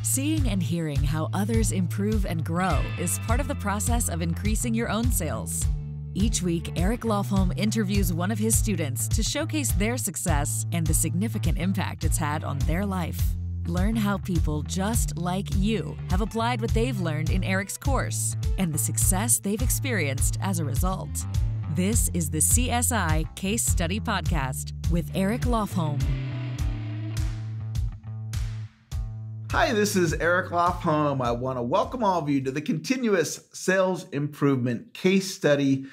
Seeing and hearing how others improve and grow is part of the process of increasing your own sales. Each week, Eric Lofholm interviews one of his students to showcase their success and the significant impact it's had on their life. Learn how people just like you have applied what they've learned in Eric's course and the success they've experienced as a result. This is the CSI Case Study Podcast with Eric Lofholm. Hi, this is Eric Lofholm. I want to welcome all of you to the Continuous Sales Improvement Case Study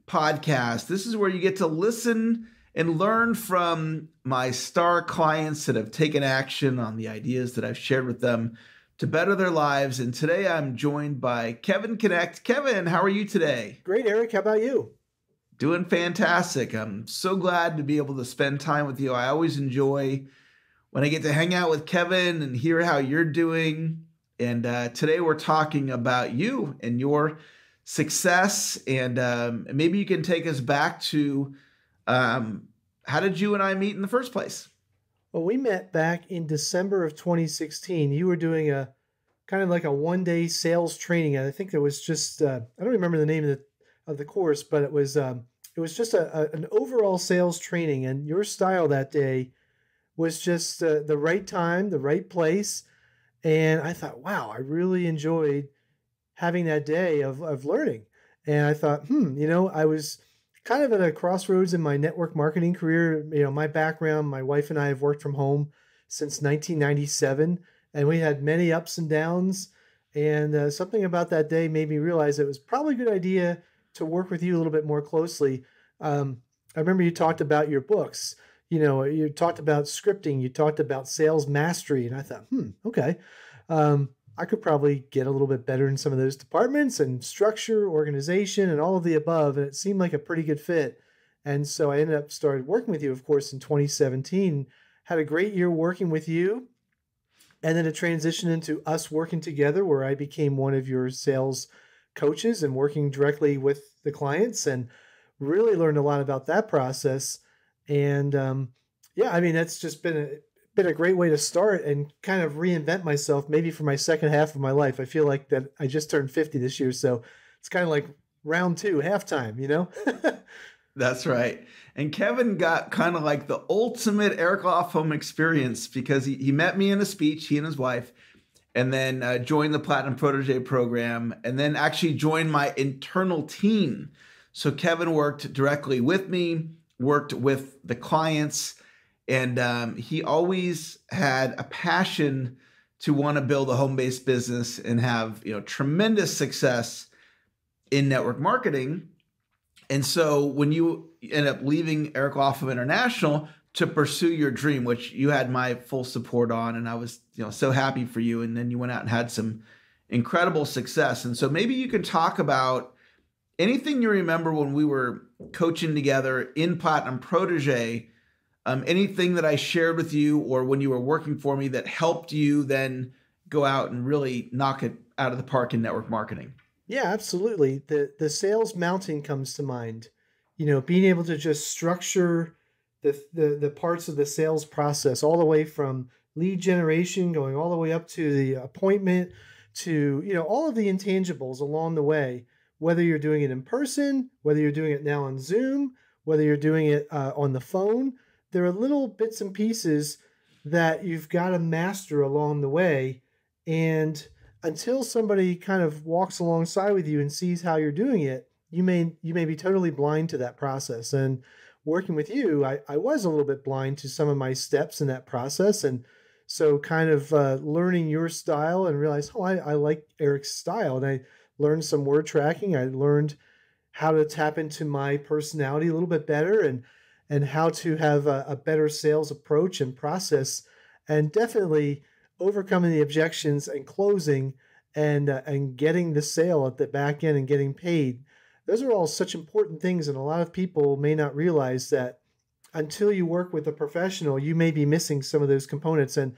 Podcast. This is where you get to listen and learn from my star clients that have taken action on the ideas that I've shared with them to better their lives. And today I'm joined by Kevin Knecht. Kevin, how are you today? Great, Eric. How about you? Doing fantastic. I'm so glad to be able to spend time with you. I always enjoy when I get to hang out with Kevin and hear how you're doing. And today we're talking about you and your success. And maybe you can take us back to how did you and I meet in the first place? Well, we met back in December of 2016. You were doing a kind of like a one-day sales training. I think it was just, I don't remember the name of the course, but it was just an overall sales training. And your style that day was just the right time, the right place. And I thought, wow, I really enjoyed having that day of learning. And I thought, I was kind of at a crossroads in my network marketing career. My background, my wife and I have worked from home since 1997, and we had many ups and downs. And something about that day made me realize it was probably a good idea to work with you a little bit more closely. I remember you talked about your books. You talked about scripting, you talked about sales mastery, and I thought, okay. I could probably get a little bit better in some of those departments and structure, organization, and all of the above, and it seemed like a pretty good fit. And so I ended up started working with you, of course, in 2017. Had a great year working with you, and then it transitioned into us working together where I became one of your sales coaches and working directly with the clients and really learned a lot about that process. And that's just been a great way to start and kind of reinvent myself maybe for my second half of my life. I feel like that I just turned 50 this year. So it's kind of like round two, halftime, That's right. And Kevin got kind of like the ultimate Eric Lofholm experience because he met me in a speech, he and his wife, and then joined the Platinum Protege program and then actually joined my internal team. So Kevin worked directly with me, worked with the clients, and he always had a passion to want to build a home-based business and have tremendous success in network marketing. And so when you end up leaving Eric Lofholm International to pursue your dream, which you had my full support on, and I was so happy for you, and then you went out and had some incredible success. And so maybe you can talk about anything you remember when we were coaching together in Platinum Protege, anything that I shared with you or when you were working for me that helped you then go out and really knock it out of the park in network marketing? Yeah, absolutely. The sales mountain comes to mind. Being able to just structure the parts of the sales process all the way from lead generation, going all the way up to the appointment to, all of the intangibles along the way. Whether you're doing it in person, whether you're doing it now on Zoom, whether you're doing it on the phone, there are little bits and pieces that you've got to master along the way. And until somebody kind of walks alongside with you and sees how you're doing it, you may be totally blind to that process. And working with you, I was a little bit blind to some of my steps in that process. And so kind of learning your style and realize, I like Eric's style. And I learned some word tracking. I learned how to tap into my personality a little bit better and how to have a better sales approach and process, and definitely overcoming the objections and closing and getting the sale at the back end and getting paid. Those are all such important things, and a lot of people may not realize that until you work with a professional, you may be missing some of those components. And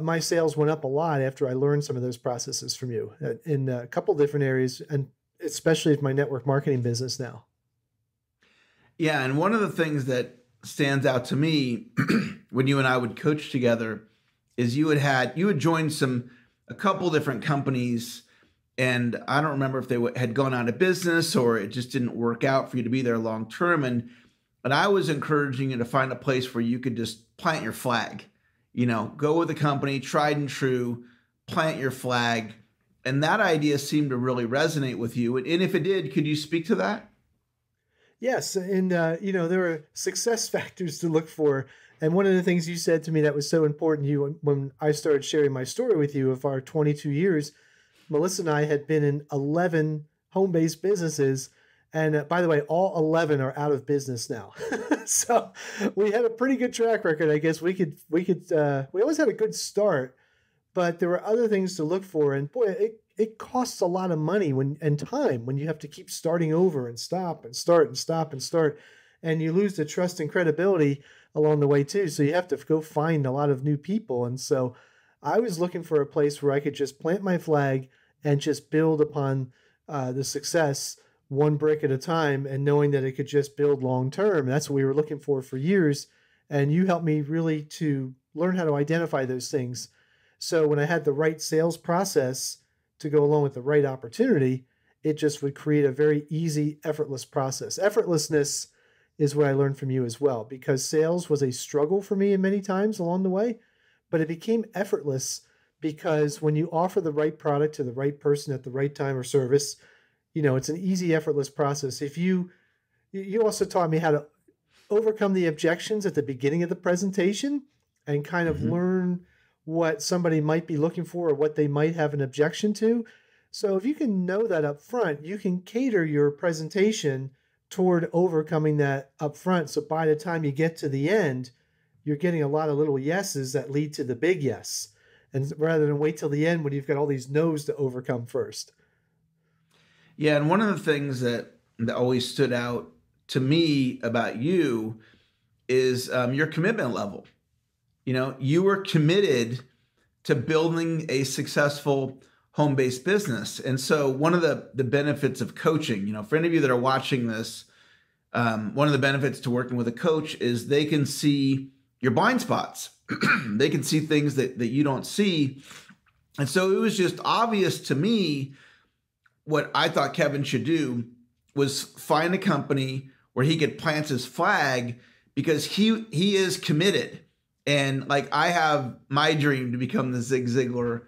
my sales went up a lot after I learned some of those processes from you in a couple different areas, and especially with my network marketing business now. Yeah, and one of the things that stands out to me when you and I would coach together is you had joined a couple different companies, and I don't remember if they had gone out of business or it just didn't work out for you to be there long term. And I was encouraging you to find a place where you could just plant your flag, go with a company, tried and true, plant your flag. And that idea seemed to really resonate with you. And if it did, could you speak to that? Yes, and there are success factors to look for. And one of the things you said to me that was so important, when I started sharing my story with you of our 22 years, Melissa and I had been in 11 home-based businesses, and by the way, all 11 are out of business now. So we had a pretty good track record. I guess we always had a good start, but there were other things to look for. And boy, it costs a lot of money and time when you have to keep starting over and stop and start and stop and start, and you lose the trust and credibility along the way too. So you have to go find a lot of new people. And so I was looking for a place where I could just plant my flag and just build upon the success one brick at a time, and knowing that it could just build long term. That's what we were looking for years. And you helped me really to learn how to identify those things. So when I had the right sales process to go along with the right opportunity, it just would create a very easy, effortless process. Effortlessness is what I learned from you as well, because sales was a struggle for me in many times along the way, but it became effortless because when you offer the right product to the right person at the right time or service, it's an easy, effortless process. If you also taught me how to overcome the objections at the beginning of the presentation and kind of learn what somebody might be looking for or what they might have an objection to. So if you can know that up front, you can cater your presentation toward overcoming that up front. So by the time you get to the end, you're getting a lot of little yeses that lead to the big yes. And rather than wait till the end when you've got all these no's to overcome first. Yeah, and one of the things that always stood out to me about you is your commitment level. You were committed to building a successful home-based business. And so one of the benefits of coaching, for any of you that are watching this, one of the benefits to working with a coach is they can see your blind spots. They can see things that you don't see. And so it was just obvious to me what I thought Kevin should do was find a company where he could plant his flag, because he is committed. And like, I have my dream to become the Zig Ziglar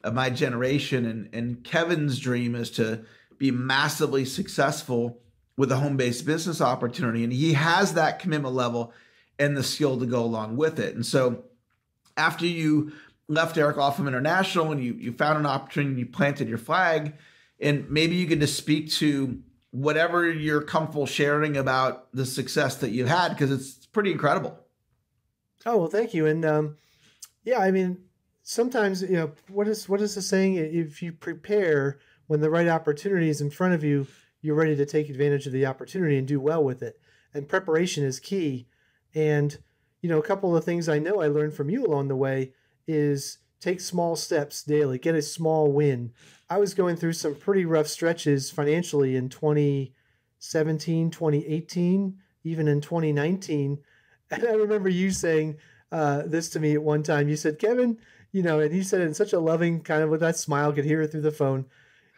of my generation. And Kevin's dream is to be massively successful with a home-based business opportunity. And he has that commitment level and the skill to go along with it. And so after you left Eric Offham International and you found an opportunity and you planted your flag, and maybe you could just speak to whatever you're comfortable sharing about the success that you had, because it's pretty incredible. Oh, well, thank you. And yeah, I mean, sometimes, what is the saying? If you prepare when the right opportunity is in front of you, you're ready to take advantage of the opportunity and do well with it. And preparation is key. And, a couple of things I know I learned from you along the way is take small steps daily, get a small win. I was going through some pretty rough stretches financially in 2017, 2018, even in 2019. And I remember you saying this to me at one time. You said, Kevin, and you said it in such a loving kind of with that smile, could hear it through the phone.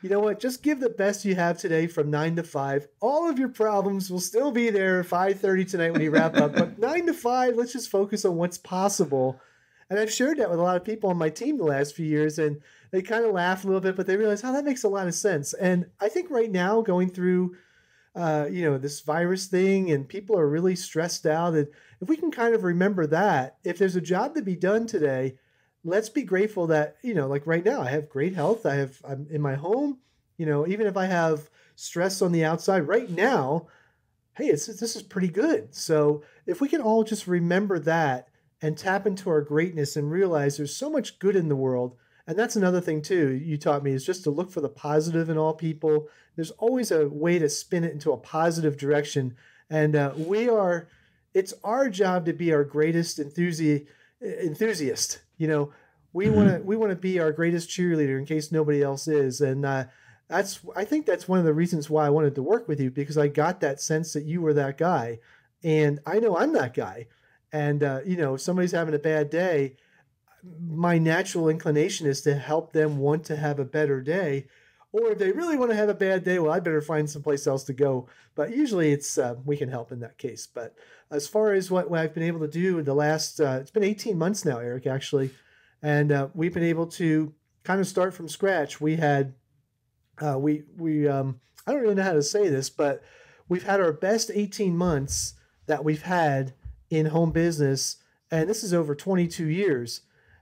You know what? Just give the best you have today from 9 to 5. All of your problems will still be there at 5:30 tonight when you wrap up. But 9 to 5, let's just focus on what's possible. And I've shared that with a lot of people on my team the last few years, and they kind of laugh a little bit, but they realize, that makes a lot of sense. And I think right now, going through, this virus thing, and people are really stressed out, and if we can kind of remember that, if there's a job to be done today, let's be grateful that, like right now, I have great health. I'm in my home, even if I have stress on the outside right now, hey, this is pretty good. So if we can all just remember that and tap into our greatness and realize there's so much good in the world. And that's another thing too, you taught me, is just to look for the positive in all people. There's always a way to spin it into a positive direction. And it's our job to be our greatest enthusiast. We want to be our greatest cheerleader in case nobody else is. And I think that's one of the reasons why I wanted to work with you, because I got that sense that you were that guy. And I know I'm that guy. And, if somebody's having a bad day, my natural inclination is to help them want to have a better day. Or if they really want to have a bad day, well, I better find someplace else to go. But usually it's we can help in that case. But as far as what I've been able to do in the last, it's been 18 months now, Eric, actually. And we've been able to kind of start from scratch. We had, I don't really know how to say this, but we've had our best 18 months that we've had in home business. And this is over 22 years.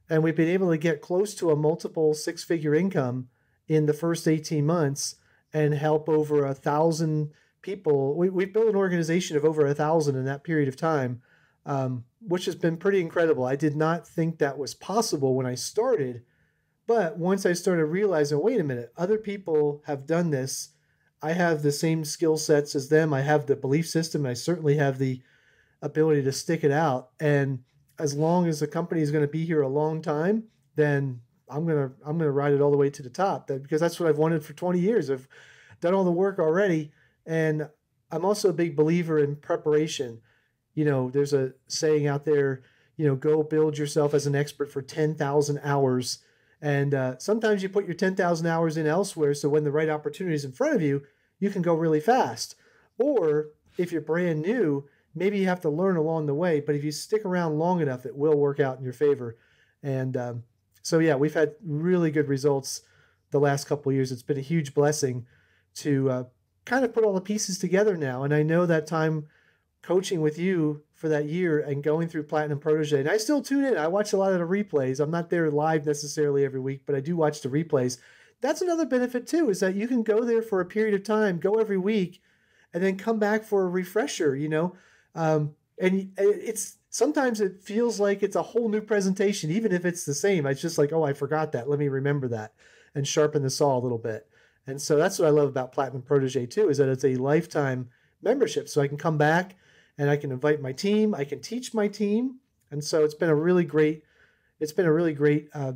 And we've been able to get close to a multiple six-figure income in the first 18 months and help over 1,000 people. We've built an organization of over 1,000 in that period of time, which has been pretty incredible. I did not think that was possible when I started, but once I started realizing, wait a minute, other people have done this. I have the same skill sets as them. I have the belief system. I certainly have the ability to stick it out. And as long as the company is going to be here a long time, then I'm gonna ride it all the way to the top, because that's what I've wanted for 20 years. I've done all the work already, and I'm also a big believer in preparation. There's a saying out there, go build yourself as an expert for 10,000 hours. And sometimes you put your 10,000 hours in elsewhere, so when the right opportunity is in front of you, you can go really fast. Or if you're brand new, maybe you have to learn along the way, but if you stick around long enough, it will work out in your favor. And so yeah, we've had really good results the last couple of years. It's been a huge blessing to kind of put all the pieces together now. And I know that time coaching with you for that year and going through Platinum Protege, and I still tune in. I watch a lot of the replays. I'm not there live necessarily every week, but I do watch the replays. That's another benefit too, is that you can go there for a period of time, go every week, and then come back for a refresher, and it's sometimes it feels like it's a whole new presentation, even if it's the same. It's just like, oh, I forgot that. Let me remember that and sharpen the saw a little bit. And so that's what I love about Platinum Protege too, is that it's a lifetime membership. So I can come back and I can invite my team. I can teach my team. And so it's been a really great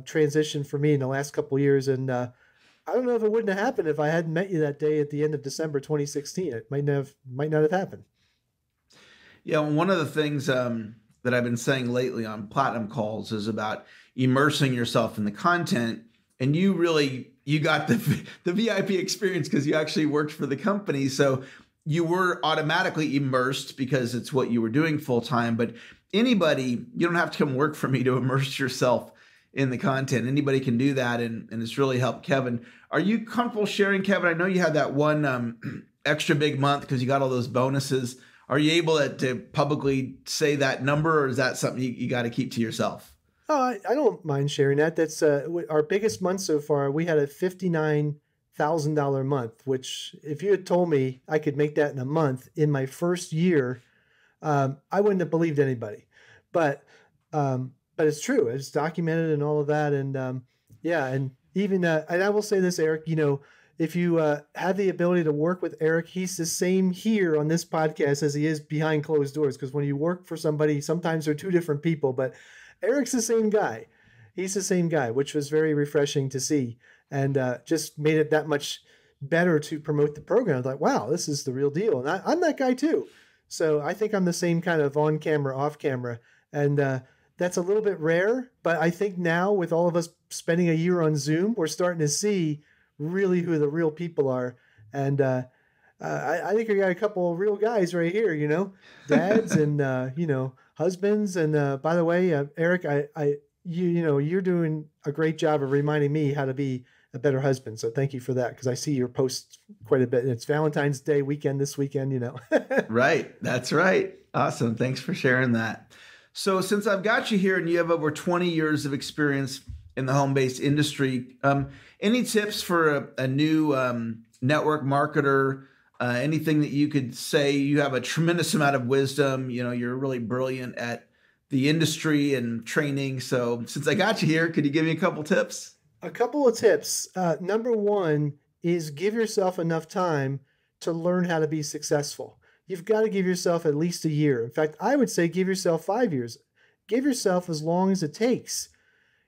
transition for me in the last couple of years. And I don't know if it wouldn't have happened if I hadn't met you that day at the end of December 2016. It might not have happened. Yeah, one of the things that I've been saying lately on Platinum calls is about immersing yourself in the content. And you got the VIP experience because you actually worked for the company. So you were automatically immersed because it's what you were doing full time. But anybody, you don't have to come work for me to immerse yourself in the content. Anybody can do that. And it's really helped Kevin. Are you comfortable sharing, Kevin? I know you had that one extra big month because you got all those bonuses. Are you able to publicly say that number, or is that something you got to keep to yourself? Oh, I don't mind sharing that. That's our biggest month so far. We had a $59,000 month, which if you had told me I could make that in a month in my first year, I wouldn't have believed anybody. But it's true. It's documented and all of that. And yeah, and even and I will say this, Eric, if you have the ability to work with Eric, he's the same here on this podcast as he is behind closed doors. Because when you work for somebody, sometimes they're two different people, but Eric's the same guy. He's the same guy, which was very refreshing to see, and just made it that much better to promote the program. I was like, wow, this is the real deal. And I'm that guy too. So I think I'm the same kind of on camera, off camera. And that's a little bit rare, but I think now with all of us spending a year on Zoom, we're starting to see really who the real people are. And I think we got a couple of real guys right here, dads and, husbands. And by the way, Eric, you're doing a great job of reminding me how to be a better husband. So thank you for that, because I see your posts quite a bit. And it's Valentine's Day weekend this weekend, Right. That's right. Awesome. Thanks for sharing that. So since I've got you here and you have over 20 years of experience in the home-based industry, any tips for a new network marketer? Anything that you could say? You have a tremendous amount of wisdom. You're really brilliant at the industry and training. So since I got you here, could you give me a couple tips? A couple of tips. Number one is give yourself enough time to learn how to be successful. You've got to give yourself at least a year. In fact, I would say give yourself 5 years. Give yourself as long as it takes.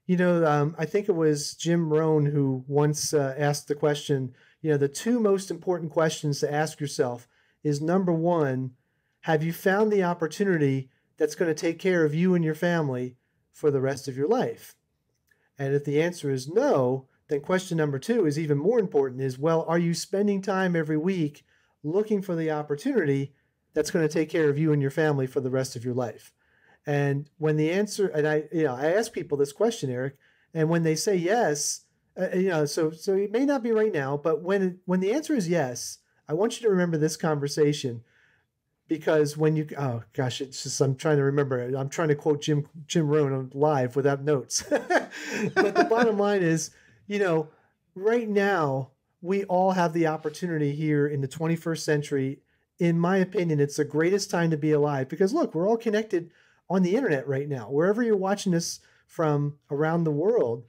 I think it was Jim Rohn who once asked the question, the two most important questions to ask yourself is, number one, have you found the opportunity that's going to take care of you and your family for the rest of your life? And if the answer is no, then question number 2 is even more important is, well, are you spending time every week looking for the opportunity that's going to take care of you and your family for the rest of your life? And when the answer, and I ask people this question, Eric, and when they say yes, so it may not be right now, but when the answer is yes, I want you to remember this conversation, because when you, oh gosh, it's just, I'm trying to remember. I'm trying to quote Jim Rohn live without notes. But the bottom line is, right now we all have the opportunity here in the 21st century. In my opinion, it's the greatest time to be alive, because look, we're all connected on the internet right now. Wherever you're watching this from around the world,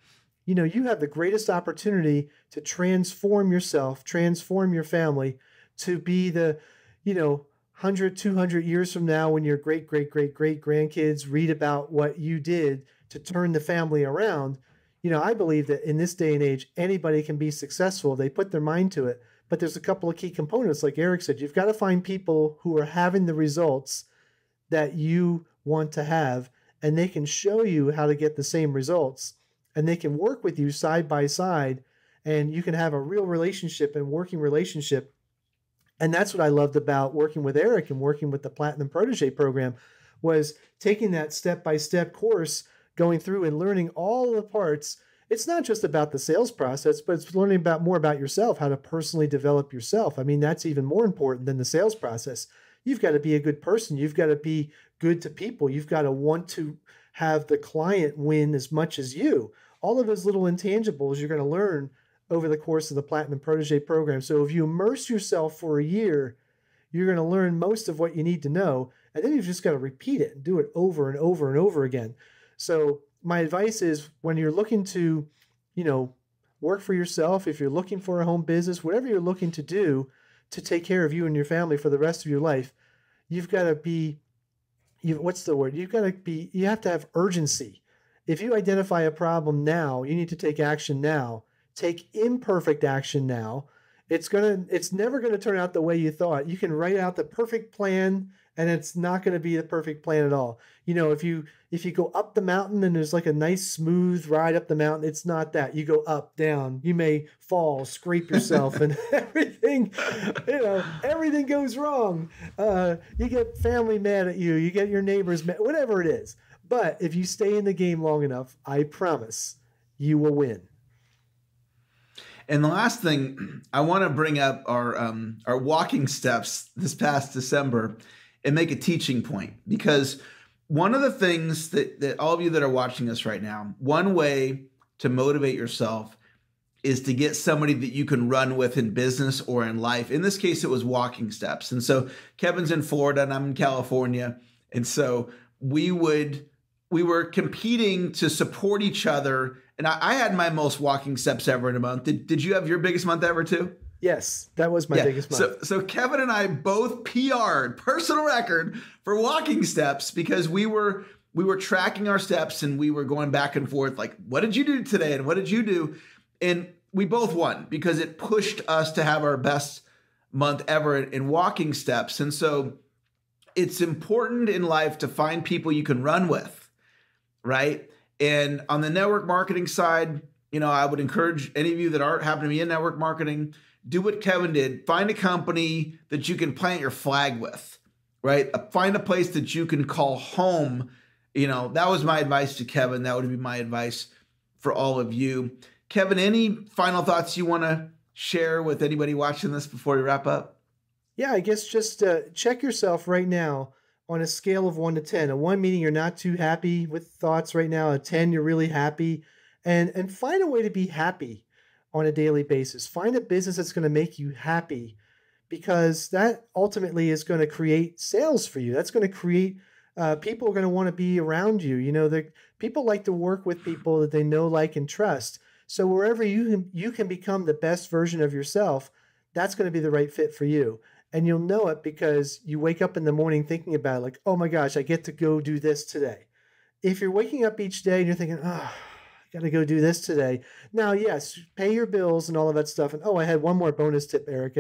you have the greatest opportunity to transform yourself, transform your family, to be the, 100, 200 years from now, when your great grandkids read about what you did to turn the family around. I believe that in this day and age, anybody can be successful. They put their mind to it. But there's a couple of key components. Like Eric said, you've got to find people who are having the results that you want to have, and they can show you how to get the same results, and they can work with you side by side, and you can have a real relationship and working relationship. And that's what I loved about working with Eric and working with the Platinum Protege program, was taking that step-by-step course, going through and learning all the parts. It's not just about the sales process, but it's learning more about yourself, how to personally develop yourself. I mean, that's even more important than the sales process. You've got to be a good person. You've got to be good to people. You've got to want to have the client win as much as you. All of those little intangibles you're going to learn over the course of the Platinum Protege program. So if you immerse yourself for a year, you're going to learn most of what you need to know. And then you've just got to repeat it and do it over and over and over again. So my advice is, when you're looking to, work for yourself, if you're looking for a home business, whatever you're looking to do to take care of you and your family for the rest of your life, you've got to be, what's the word? You have to have urgency. If you identify a problem now, you need to take action now. Take imperfect action now. It's never going to turn out the way you thought. You can write out the perfect plan, and it's not going to be the perfect plan at all. If you go up the mountain and there's like a nice smooth ride up the mountain, it's not that. You go up, down. You may fall, scrape yourself, and everything goes wrong. You get family mad at you. You get your neighbors mad, whatever it is. But if you stay in the game long enough, I promise you will win. And the last thing, I want to bring up our walking steps this past December and make a teaching point, because one of the things that all of you that are watching this right now, one way to motivate yourself is to get somebody that you can run with in business or in life. In this case, it was walking steps. And so Kevin's in Florida and I'm in California. And so we were competing to support each other. And I had my most walking steps ever in a month. Did you have your biggest month ever too? Yes, that was my biggest month. So Kevin and I both PR'd, personal record, for walking steps, because we were tracking our steps and we were going back and forth like, what did you do today? And what did you do? And we both won because it pushed us to have our best month ever in walking steps. And so it's important in life to find people you can run with, right? And on the network marketing side, I would encourage any of you that aren't happen to be in network marketing, do what Kevin did. Find a company that you can plant your flag with, right? Find a place that you can call home. That was my advice to Kevin. That would be my advice for all of you. Kevin, any final thoughts you want to share with anybody watching this before we wrap up? Yeah, I guess just check yourself right now on a scale of 1 to 10. A 1 meaning you're not too happy with thoughts right now. A 10, you're really happy. And find a way to be happy on a daily basis. Find a business that's going to make you happy, because that ultimately is going to create sales for you. That's going to create people are going to want to be around you. People like to work with people that they know, like, and trust. So wherever you can become the best version of yourself, that's going to be the right fit for you. And you'll know it because you wake up in the morning thinking about it, like, oh my gosh, I get to go do this today. If you're waking up each day and you're thinking, oh, got to go do this today. Now, yes, pay your bills and all of that stuff. And I had one more bonus tip, Eric.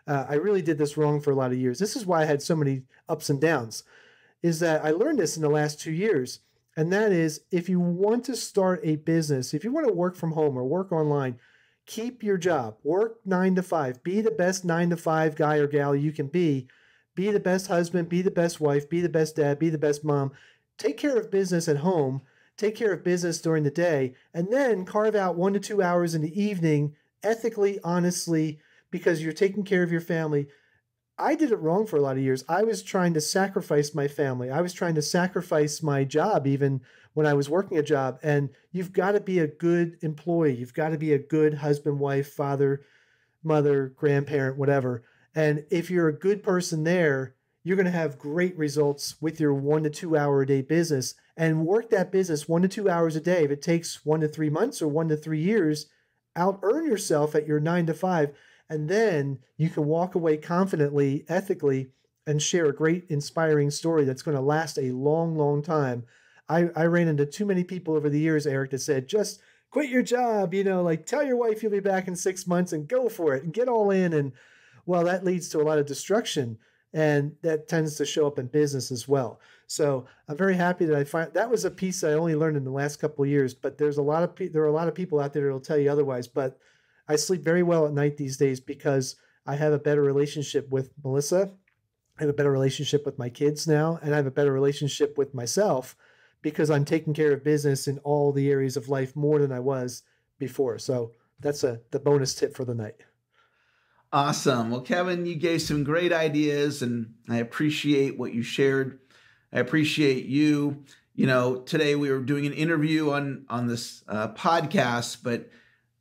I really did this wrong for a lot of years. This is why I had so many ups and downs, is that I learned this in the last 2 years, And that is, if you want to start a business, if you want to work from home or work online, keep your job, work 9 to 5, be the best 9 to 5 guy or gal you can be the best husband, be the best wife, be the best dad, be the best mom, take care of business at home, take care of business during the day, and then carve out 1 to 2 hours in the evening, ethically, honestly, because you're taking care of your family. I did it wrong for a lot of years. I was trying to sacrifice my family. I was trying to sacrifice my job even when I was working a job. And you've got to be a good employee. You've got to be a good husband, wife, father, mother, grandparent, whatever. And if you're a good person there, you're going to have great results with your 1 to 2 hour a day business, and work that business 1 to 2 hours a day. If it takes 1 to 3 months or 1 to 3 years, out earn yourself at your 9 to 5. And then you can walk away confidently, ethically, and share a great, inspiring story that's going to last a long, long time. I ran into too many people over the years, Eric, that said, just quit your job, like tell your wife you'll be back in 6 months and go for it and get all in. And well, that leads to a lot of destruction, and that tends to show up in business as well. So I'm very happy that that was a piece I only learned in the last couple of years, but there are a lot of people out there that will tell you otherwise. But I sleep very well at night these days because I have a better relationship with Melissa. I have a better relationship with my kids now, and I have a better relationship with myself because I'm taking care of business in all the areas of life more than I was before. So that's the bonus tip for the night. Awesome. Well, Kevin, you gave some great ideas, and I appreciate what you shared. I appreciate you. Today we were doing an interview on this podcast, but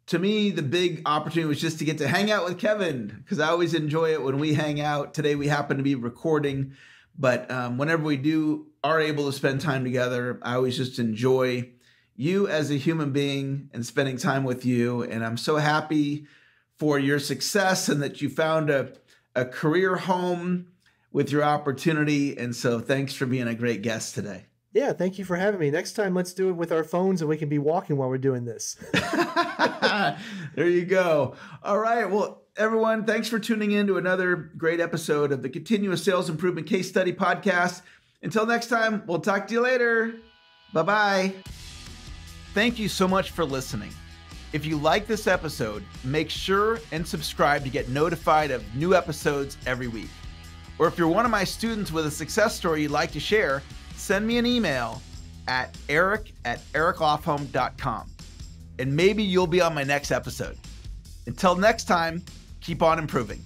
to me, the big opportunity was just to get to hang out with Kevin, because I always enjoy it when we hang out. Today we happen to be recording, but whenever we are able to spend time together, I always just enjoy you as a human being and spending time with you. And I'm so happy for your success and that you found a career home with your opportunity. And so thanks for being a great guest today. Yeah, thank you for having me. Next time, let's do it with our phones and we can be walking while we're doing this. There you go. All right. Well, everyone, thanks for tuning in to another great episode of the Continuous Sales Improvement Case Study Podcast. Until next time, we'll talk to you later. Bye-bye. Thank you so much for listening. If you like this episode, make sure and subscribe to get notified of new episodes every week. Or if you're one of my students with a success story you'd like to share, send me an email at eric@ericlofholm.com, and maybe you'll be on my next episode. Until next time, keep on improving.